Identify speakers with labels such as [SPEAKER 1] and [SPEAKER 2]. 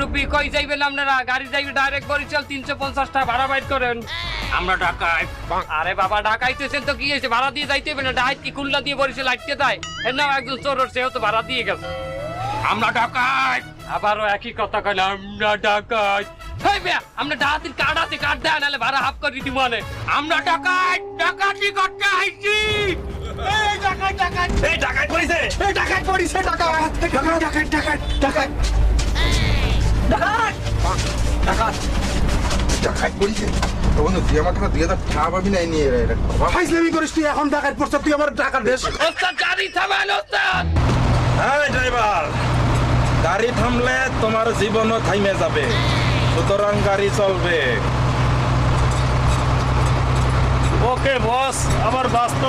[SPEAKER 1] মুরব্বী কই যাইবেন আপনারা? গাড়ি যাইবে ডাইরেক্ট বরিশাল, 350 টাকা ভাড়া বাইর করেন।
[SPEAKER 2] আমরা ঢাকায়।
[SPEAKER 1] আরে বাবা ডাকাইতেছেন তো কি হয়েছে? ভাড়া দিয়ে যাইতে হবে না? ডাইট কি খুলনা দিয়ে বরিশাল আটকে দেয়? এর নাম একজন চোর, সেও তো ভাড়া দিয়ে গেছে।
[SPEAKER 2] আমরা ঢাকায়।
[SPEAKER 1] আবারও একই কথা কইলাম, আমরা ডাকাত। হেই বে, আমরা ডাকাতির কার্ড আছে, কার্ড দেয় নাহলে ভাড়া হাফ করে দিই মানে।
[SPEAKER 2] আমরা ঢাকায়, ডাকাতি করতে আইছি। এই ডাকাত ডাকাত, এই ডাকাত পড়িছে, এই ডাকাত পড়িছে, ডাকাত ডাকাত ডাকাত ডাকাত ডাকাত ডাকাত ডাকাত
[SPEAKER 3] ডাকাত পড়িছে। তখন তুই আমার টাকা 2000 টাকা পাবি না নিয়ে ফাইজলামি করিস তুই। এখন ডাকাত পড়ছ, তুই আমার টাকা দেশ।
[SPEAKER 1] ওস্তাদ গাড়ি থামান ওস্তাদ।
[SPEAKER 4] এই ড্রাইভার, গাড়ি থামলে তোমার জীবনও থাইমে যাবে, সুতরাং গাড়ি চলবে।
[SPEAKER 5] ওকে বস, আবার বাস্তব